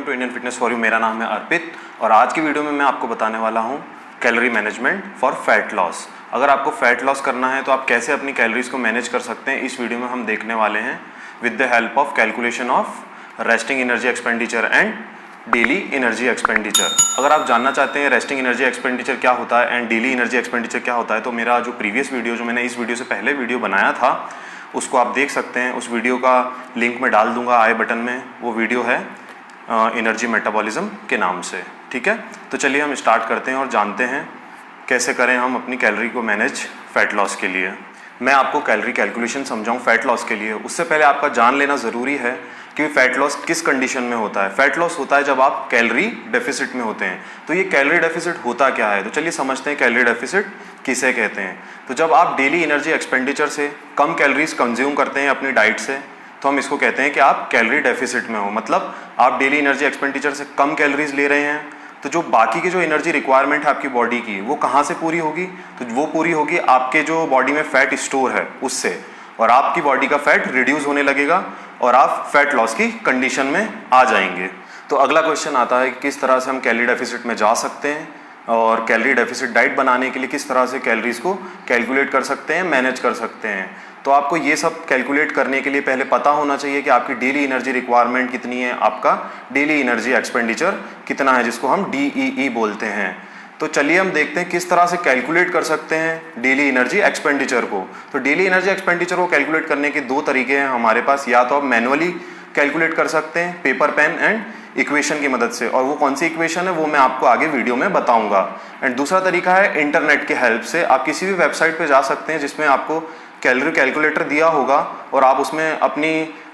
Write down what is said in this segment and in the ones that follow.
To Indian fitness for you. मेरा नाम है अर्पित और आज की वीडियो में मैं आपको बताने वाला हूँ calorie management for fat loss. अगर आपको फैट लॉस करना है तो आप कैसे अपनी कैलोरीज को मैनेज कर सकते हैं, इस वीडियो में हम देखने वाले हैं with the help of calculation of resting energy expenditure and daily energy expenditure. अगर आप जानना चाहते हैं रेस्टिंग एनर्जी एक्सपेंडिचर क्या होता है एंड डेली एनर्जी एक्सपेंडिचर क्या होता है, तो मेरा जो प्रीवियस वीडियो, जो मैंने इस वीडियो से पहले वीडियो बनाया था, उसको आप देख सकते हैं। उस वीडियो का लिंक मैं डाल दूंगा आई बटन में। वो वीडियो है एनर्जी मेटाबॉलिज्म के नाम से। ठीक है, तो चलिए हम स्टार्ट करते हैं और जानते हैं कैसे करें हम अपनी कैलोरी को मैनेज फैट लॉस के लिए। मैं आपको कैलोरी कैलकुलेशन समझाऊं फैट लॉस के लिए, उससे पहले आपका जान लेना ज़रूरी है कि फैट लॉस किस कंडीशन में होता है। फैट लॉस होता है जब आप कैलोरी डेफिसिट में होते हैं। तो ये कैलोरी डेफिसिट होता क्या है, तो चलिए समझते हैं कैलोरी डेफिसिट किसे कहते हैं। तो जब आप डेली एनर्जी एक्सपेंडिचर से कम कैलोरीज कंज्यूम करते हैं अपनी डाइट से, तो हम इसको कहते हैं कि आप कैलोरी डेफिसिट में हो। मतलब आप डेली एनर्जी एक्सपेंडिचर से कम कैलोरीज ले रहे हैं, तो जो बाकी की जो एनर्जी रिक्वायरमेंट है आपकी बॉडी की, वो कहाँ से पूरी होगी, तो वो पूरी होगी आपके जो बॉडी में फैट स्टोर है उससे, और आपकी बॉडी का फैट रिड्यूस होने लगेगा और आप फैट लॉस की कंडीशन में आ जाएंगे। तो अगला क्वेश्चन आता है कि किस तरह से हम कैलोरी डेफिसिट में जा सकते हैं और कैलोरी डेफिसिट डाइट बनाने के लिए किस तरह से कैलोरीज को कैलकुलेट कर सकते हैं, मैनेज कर सकते हैं। तो आपको ये सब कैलकुलेट करने के लिए पहले पता होना चाहिए कि आपकी डेली एनर्जी रिक्वायरमेंट कितनी है, आपका डेली एनर्जी एक्सपेंडिचर कितना है, जिसको हम DEE बोलते हैं। तो चलिए हम देखते हैं किस तरह से कैलकुलेट कर सकते हैं डेली एनर्जी एक्सपेंडिचर को। तो डेली एनर्जी एक्सपेंडिचर को कैलकुलेट करने के दो तरीके हैं हमारे पास। या तो आप मैनुअली कैलकुलेट कर सकते हैं पेपर पेन एंड इक्वेशन की मदद से, और वो कौन सी इक्वेशन है वो मैं आपको आगे वीडियो में बताऊंगा। एंड दूसरा तरीका है इंटरनेट के हेल्प से। आप किसी भी वेबसाइट पे जा सकते हैं जिसमें आपको कैलोरी कैलकुलेटर दिया होगा और आप उसमें अपनी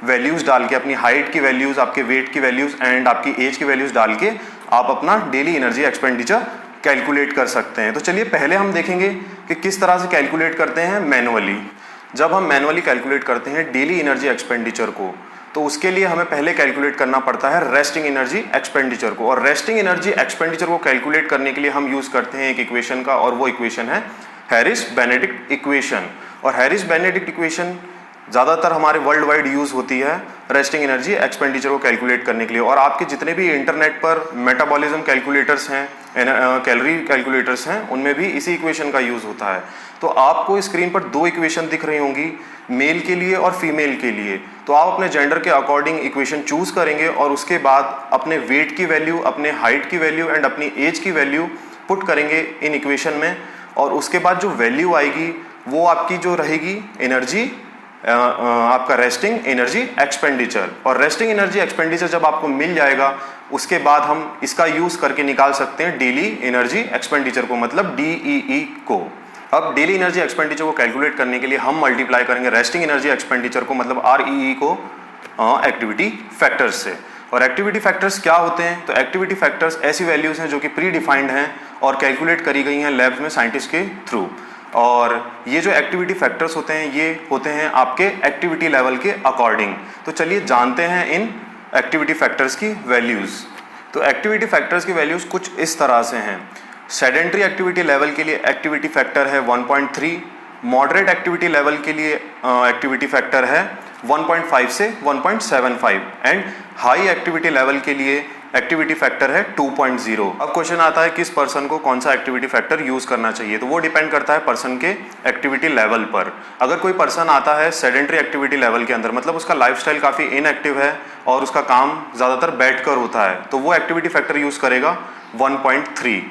वैल्यूज़ डाल के, अपनी हाइट की वैल्यूज़, आपके वेट की वैल्यूज़ एंड आपकी एज की वैल्यूज़ डाल के आप अपना डेली एनर्जी एक्सपेंडिचर कैलकुलेट कर सकते हैं। तो चलिए पहले हम देखेंगे कि किस तरह से कैलकुलेट करते हैं मैनुअली। जब हम मैनुअली कैलकुलेट करते हैं डेली एनर्जी एक्सपेंडिचर को, तो उसके लिए हमें पहले कैलकुलेट करना पड़ता है रेस्टिंग एनर्जी एक्सपेंडिचर को। और रेस्टिंग एनर्जी एक्सपेंडिचर को कैलकुलेट करने के लिए हम यूज़ करते हैं एक इक्वेशन का, और वो इक्वेशन है हैरिस-बेनेडिक्ट इक्वेशन। और हैरिस-बेनेडिक्ट इक्वेशन ज़्यादातर हमारे वर्ल्ड वाइड यूज़ होती है रेस्टिंग एनर्जी एक्सपेंडिचर को कैलकुलेट करने के लिए। और आपके जितने भी इंटरनेट पर मेटाबॉलिज्म कैलकुलेटर्स हैं, कैलोरी कैलकुलेटर्स हैं, उनमें भी इसी इक्वेशन का यूज़ होता है। तो आपको स्क्रीन पर दो इक्वेशन दिख रही होंगी, मेल के लिए और फीमेल के लिए। तो आप अपने जेंडर के अकॉर्डिंग इक्वेशन चूज करेंगे और उसके बाद अपने वेट की वैल्यू, अपने हाइट की वैल्यू एंड अपनी एज की वैल्यू पुट करेंगे इन इक्वेशन में। और उसके बाद जो वैल्यू आएगी वो आपकी जो रहेगी एनर्जी, आपका रेस्टिंग एनर्जी एक्सपेंडिचर। और रेस्टिंग एनर्जी एक्सपेंडिचर जब आपको मिल जाएगा, उसके बाद हम इसका यूज करके निकाल सकते हैं डेली एनर्जी एक्सपेंडिचर को, मतलब DEE को। अब डेली एनर्जी एक्सपेंडिचर को कैलकुलेट करने के लिए हम मल्टीप्लाई करेंगे रेस्टिंग एनर्जी एक्सपेंडिचर को, मतलब REE को, एक्टिविटी फैक्टर्स से। और एक्टिविटी फैक्टर्स क्या होते हैं, तो एक्टिविटी फैक्टर्स ऐसी वैल्यूज हैं जो कि प्री डिफाइंड हैं और कैलकुलेट करी गई हैं लैब्स में साइंटिस्ट के थ्रू। और ये जो एक्टिविटी फैक्टर्स होते हैं ये होते हैं आपके एक्टिविटी लेवल के अकॉर्डिंग। तो चलिए जानते हैं इन एक्टिविटी फैक्टर्स की वैल्यूज़। तो एक्टिविटी फैक्टर्स की वैल्यूज़ कुछ इस तरह से हैं। सेडेंट्री एक्टिविटी लेवल के लिए एक्टिविटी फैक्टर है 1.3, मॉडरेट एक्टिविटी लेवल के लिए एक्टिविटी फैक्टर है 1.5 से 1.75 एंड हाई एक्टिविटी लेवल के लिए एक्टिविटी फैक्टर है 2.0। अब क्वेश्चन आता है किस पर्सन को कौन सा एक्टिविटी फैक्टर यूज करना चाहिए, तो वो डिपेंड करता है पर्सन के एक्टिविटी लेवल पर। अगर कोई पर्सन आता है सेडेंट्री एक्टिविटी लेवल के अंदर, मतलब उसका लाइफस्टाइल काफ़ी इनएक्टिव है और उसका काम ज़्यादातर बैठकर होता है, तो वो एक्टिविटी फैक्टर यूज़ करेगा 1.3।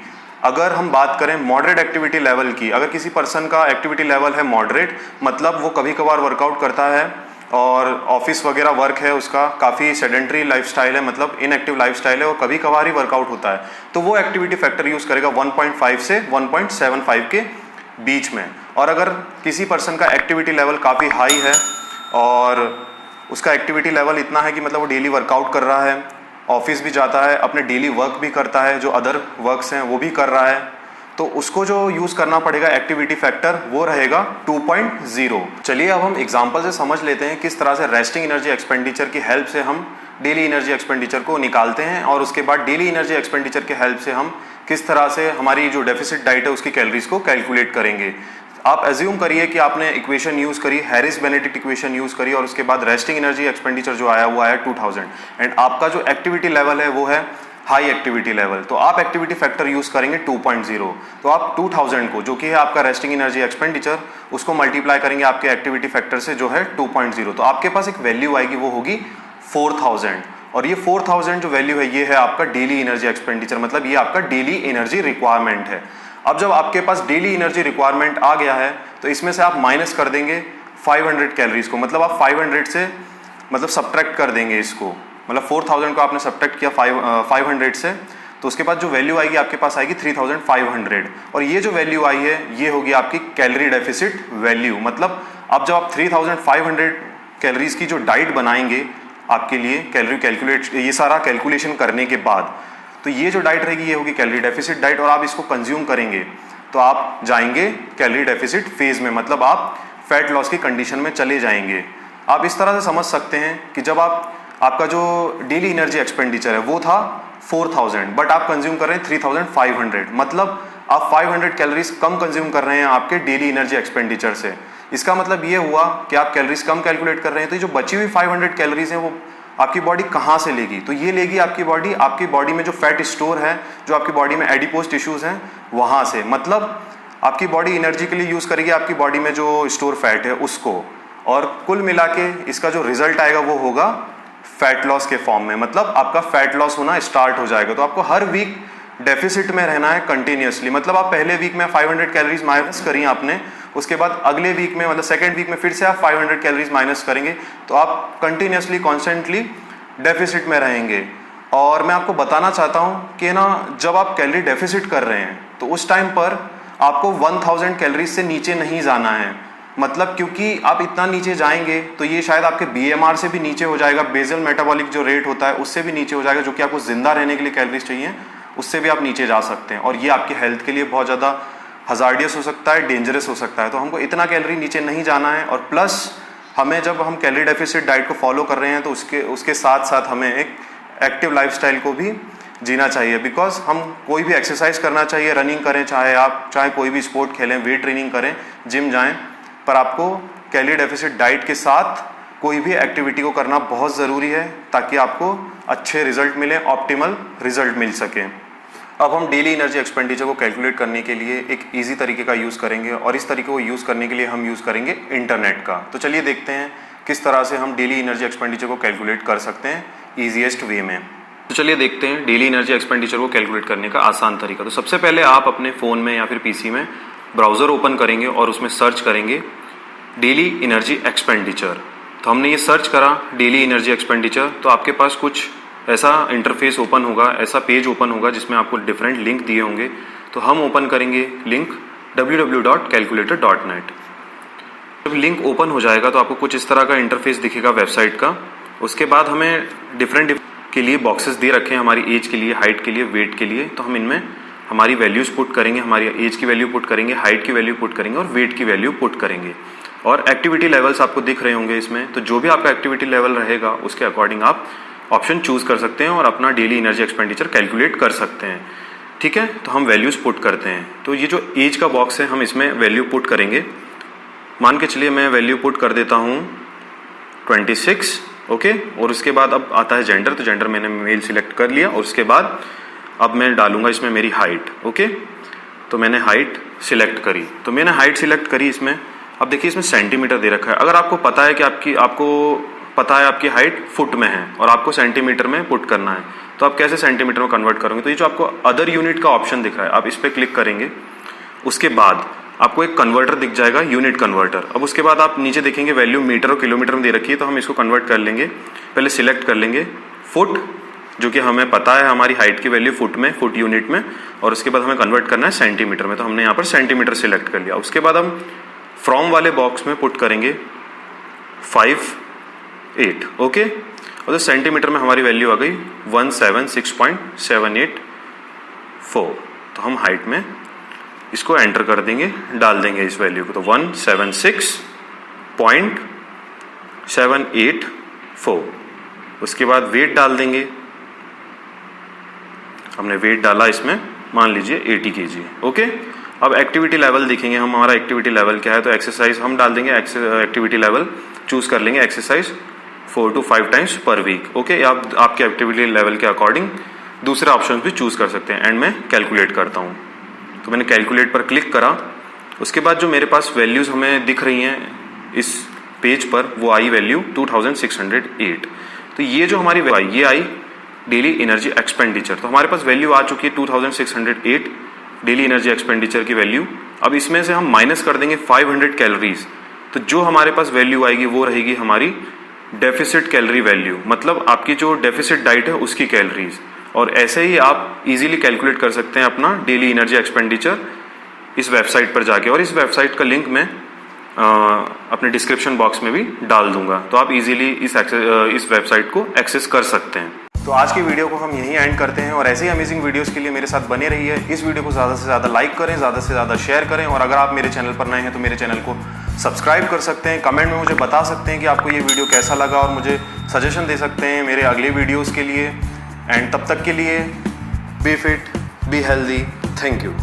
अगर हम बात करें मॉडरेट एक्टिविटी लेवल की, अगर किसी पर्सन का एक्टिविटी लेवल है मॉडरेट, मतलब वो कभी कभार वर्कआउट करता है और ऑफिस वगैरह वर्क है उसका, काफ़ी सेडेंट्री लाइफस्टाइल है, मतलब इनएक्टिव लाइफस्टाइल है और कभी कभार ही वर्कआउट होता है, तो वो एक्टिविटी फैक्टर यूज़ करेगा 1.5 से 1.75 के बीच में। और अगर किसी पर्सन का एक्टिविटी लेवल काफ़ी हाई है और उसका एक्टिविटी लेवल इतना है कि मतलब वो डेली वर्कआउट कर रहा है, ऑफिस भी जाता है, अपने डेली वर्क भी करता है, जो अदर वर्क्स हैं वो भी कर रहा है, तो उसको जो यूज़ करना पड़ेगा एक्टिविटी फैक्टर वो रहेगा 2.0। चलिए अब हम एग्जांपल से समझ लेते हैं किस तरह से रेस्टिंग एनर्जी एक्सपेंडिचर की हेल्प से हम डेली एनर्जी एक्सपेंडिचर को निकालते हैं, और उसके बाद डेली एनर्जी एक्सपेंडिचर के हेल्प से हम किस तरह से हमारी जो डेफिसिट डाइट है उसकी कैलोरीज को कैलकुलेट करेंगे। आप एज्यूम करिए कि आपने इक्वेशन यूज करी, हैरिस बेनेडिक्ट इक्वेशन यूज करी, और उसके बाद रेस्टिंग एनर्जी एक्सपेंडिचर जो आया वो आया 2000, एंड आपका जो एक्टिविटी लेवल है वो है हाई एक्टिविटी लेवल, तो आप एक्टिविटी फैक्टर यूज करेंगे 2.0। तो आप 2000 को, जो कि है आपका रेस्टिंग एनर्जी एक्सपेंडिचर, उसको मल्टीप्लाई करेंगे आपके एक्टिविटी फैक्टर से जो है 2.0, तो आपके पास एक वैल्यू आएगी, वो होगी 4000। और ये 4000 जो वैल्यू है ये है आपका डेली एनर्जी एक्सपेंडिचर, मतलब ये आपका डेली एनर्जी रिक्वायरमेंट है। अब जब आपके पास डेली एनर्जी रिक्वायरमेंट आ गया है तो इसमें से आप माइनस कर देंगे 500 कैलोरीज को, मतलब आप 500 से मतलब सब्ट्रैक्ट कर देंगे इसको, मतलब 4000 को आपने सब्ट्रैक्ट किया 500 से, तो उसके बाद जो वैल्यू आएगी आपके पास आएगी 3500, और ये जो वैल्यू आई है ये होगी आपकी कैलोरी डेफिसिट वैल्यू। मतलब अब जब आप 3500 कैलोरीज की जो डाइट बनाएंगे आपके लिए कैलोरी कैलकुलेट, ये सारा कैलकुलेशन करने के बाद, तो ये जो डाइट रहेगी ये होगी कैलोरी डेफिसिट डाइट, और आप इसको कंज्यूम करेंगे तो आप जाएंगे कैलोरी डेफिसिट फेज में, मतलब आप फैट लॉस की कंडीशन में चले जाएंगे। आप इस तरह से समझ सकते हैं कि जब आपका जो डेली एनर्जी एक्सपेंडिचर है वो था 4000, बट आप कंज्यूम कर रहे हैं 3500, मतलब आप 500 कैलोरीज कम कंज्यूम कर रहे हैं आपके डेली एनर्जी एक्सपेंडिचर से। इसका मतलब ये हुआ कि आप कैलोरीज कम कैलकुलेट कर रहे हैं, तो जो बची हुई 500 कैलोरीज हैं वो आपकी बॉडी कहाँ से लेगी? तो ये लेगी आपकी बॉडी में जो फैट स्टोर है, जो आपकी बॉडी में एडिपोज टिश्यूज हैं वहाँ से, मतलब आपकी बॉडी एनर्जी के लिए यूज करेगी आपकी बॉडी में जो स्टोर फैट है उसको, और कुल मिला के इसका जो रिजल्ट आएगा वो होगा फैट लॉस के फॉर्म में, मतलब आपका फैट लॉस होना स्टार्ट हो जाएगा। तो आपको हर वीक डेफिसिट में रहना है कंटिन्यूअसली, मतलब आप पहले वीक में 500 कैलोरीज माइनस करी आपने, उसके बाद अगले वीक में मतलब सेकेंड वीक में फिर से आप 500 कैलोरीज माइनस करेंगे, तो आप कंटिन्यूअसली कॉन्स्टेंटली डेफिसिट में रहेंगे। और मैं आपको बताना चाहता हूँ कि ना, जब आप कैलोरी डेफिसिट कर रहे हैं तो उस टाइम पर आपको 1000 कैलोरीज से नीचे नहीं जाना है, मतलब क्योंकि आप इतना नीचे जाएंगे तो ये शायद आपके BMR से भी नीचे हो जाएगा, बेसल मेटाबॉलिक जो रेट होता है उससे भी नीचे हो जाएगा, जो कि आपको जिंदा रहने के लिए कैलोरीज चाहिए उससे भी आप नीचे जा सकते हैं, और ये आपके हेल्थ के लिए बहुत ज़्यादा हजार्डियस हो सकता है, डेंजरस हो सकता है। तो हमको इतना कैलोरी नीचे नहीं जाना है, और प्लस हमें जब हम कैलोरी डेफिसिट डाइट को फॉलो कर रहे हैं तो उसके साथ साथ हमें एक एक्टिव लाइफस्टाइल को भी जीना चाहिए, बिकॉज हम कोई भी एक्सरसाइज करना चाहिए, रनिंग करें, चाहे कोई भी स्पोर्ट खेलें, वेट ट्रेनिंग करें, जिम जाएं, पर आपको कैलोरी डेफिसिट डाइट के साथ कोई भी एक्टिविटी को करना बहुत ज़रूरी है ताकि आपको अच्छे रिजल्ट मिले, ऑप्टिमल रिजल्ट मिल सके। अब हम डेली एनर्जी एक्सपेंडिचर को कैलकुलेट करने के लिए एक इजी तरीके का यूज़ करेंगे, और इस तरीके को यूज़ करने के लिए हम यूज़ करेंगे इंटरनेट का। तो चलिए देखते हैं किस तरह से हम डेली एनर्जी एक्सपेंडिचर को कैलकुलेट कर सकते हैं ईजीएस्ट वे में। तो चलिए देखते हैं डेली एनर्जी एक्सपेंडिचर को कैलकुलेट करने का आसान तरीका। तो सबसे पहले आप अपने फ़ोन में या फिर PC में ब्राउज़र ओपन करेंगे और उसमें सर्च करेंगे डेली एनर्जी एक्सपेंडिचर। तो हमने ये सर्च करा डेली एनर्जी एक्सपेंडिचर, तो आपके पास कुछ ऐसा इंटरफेस ओपन होगा, ऐसा पेज ओपन होगा जिसमें आपको डिफरेंट लिंक दिए होंगे। तो हम ओपन करेंगे लिंक www.calculator.net। जब लिंक ओपन हो जाएगा तो आपको कुछ इस तरह का इंटरफेस दिखेगा वेबसाइट का। उसके बाद हमें डिफरेंट के लिए बॉक्सेस दे रखे हैं, हमारी एज के लिए, हाइट के लिए, वेट के लिए। तो हम इनमें हमारी वैल्यूज पुट करेंगे, हमारी एज की वैल्यू पुट करेंगे, हाइट की वैल्यू पुट करेंगे और वेट की वैल्यू पुट करेंगे। और एक्टिविटी लेवल्स आपको दिख रहे होंगे इसमें, तो जो भी आपका एक्टिविटी लेवल रहेगा उसके अकॉर्डिंग आप ऑप्शन चूज कर सकते हैं और अपना डेली एनर्जी एक्सपेंडिचर कैलकुलेट कर सकते हैं। ठीक है, तो हम वैल्यूज पुट करते हैं। तो ये जो एज का बॉक्स है हम इसमें वैल्यू पुट करेंगे। मान के चलिए मैं वैल्यू पुट कर देता हूँ 26, ओके। और उसके बाद अब आता है जेंडर, तो जेंडर मैंने मेल सिलेक्ट कर लिया, और उसके बाद अब मैं डालूंगा इसमें मेरी हाइट, ओके। तो मैंने हाइट सिलेक्ट करी, तो मैंने हाइट सिलेक्ट करी इसमें। अब देखिए इसमें सेंटीमीटर दे रखा है। अगर आपको पता है कि आपकी हाइट फुट में है और आपको सेंटीमीटर में पुट करना है, तो आप कैसे सेंटीमीटर में कन्वर्ट करोगे? तो ये जो आपको अदर यूनिट का ऑप्शन दिख रहा है, आप इस पर क्लिक करेंगे। उसके बाद आपको एक कन्वर्टर दिख जाएगा, यूनिट कन्वर्टर। अब उसके बाद आप नीचे देखेंगे वैल्यू मीटर और किलोमीटर में दे रखी है, तो हम इसको कन्वर्ट कर लेंगे। पहले सिलेक्ट कर लेंगे फुट, जो कि हमें पता है हमारी हाइट की वैल्यू फुट में, फुट यूनिट में, और उसके बाद हमें कन्वर्ट करना है सेंटीमीटर में, तो हमने यहाँ पर सेंटीमीटर सिलेक्ट कर लिया। उसके बाद हम फ्रॉम वाले बॉक्स में पुट करेंगे 58, ओके। और तो सेंटीमीटर में हमारी वैल्यू आ गई 176.784। तो हम हाइट में इसको एंटर कर देंगे, डाल देंगे इस वैल्यू को, तो 176.784। उसके बाद वेट डाल देंगे। हमने वेट डाला इसमें, मान लीजिए 80 kg, ओके। अब एक्टिविटी लेवल देखेंगे हम, हमारा एक्टिविटी लेवल क्या है। तो एक्सरसाइज हम डाल देंगे, एक्टिविटी लेवल चूज कर लेंगे exercise 4 to 5 times per week. Okay, आप आपके एक्टिविटी लेवल के अकॉर्डिंग दूसरे ऑप्शन भी चूज कर सकते हैं। एंड मैं कैलकुलेट करता हूँ, तो मैंने कैलकुलेट पर क्लिक करा। उसके बाद जो मेरे पास वैल्यूज हमें दिख रही हैं इस पेज पर, वो आई वैल्यू 2608। तो ये जो हमारी ये आई डेली एनर्जी एक्सपेंडिचर। तो हमारे पास वैल्यू आ चुकी है 2608 डेली एनर्जी एक्सपेंडिचर की वैल्यू। अब इसमें से हम माइनस कर देंगे 500 कैलोरीज, तो जो हमारे पास वैल्यू आएगी वो रहेगी हमारी डेफिसिट कैलोरी वैल्यू, मतलब आपकी जो डेफिसिट डाइट है उसकी कैलोरीज। और ऐसे ही आप इजीली कैलकुलेट कर सकते हैं अपना डेली एनर्जी एक्सपेंडिचर इस वेबसाइट पर जाके, और इस वेबसाइट का लिंक मैं अपने डिस्क्रिप्शन बॉक्स में भी डाल दूंगा, तो आप इजीली इस वेबसाइट को एक्सेस कर सकते हैं। तो आज की वीडियो को हम यहीं एंड करते हैं, और ऐसे ही अमेजिंग वीडियोस के लिए मेरे साथ बने रहिए। इस वीडियो को ज़्यादा से ज़्यादा लाइक करें, ज़्यादा से ज़्यादा शेयर करें, और अगर आप मेरे चैनल पर नए हैं तो मेरे चैनल को सब्सक्राइब कर सकते हैं। कमेंट में मुझे बता सकते हैं कि आपको ये वीडियो कैसा लगा, और मुझे सजेशन दे सकते हैं मेरे अगले वीडियोज़ के लिए। एंड तब तक के लिए be fit, be healthy, thank you.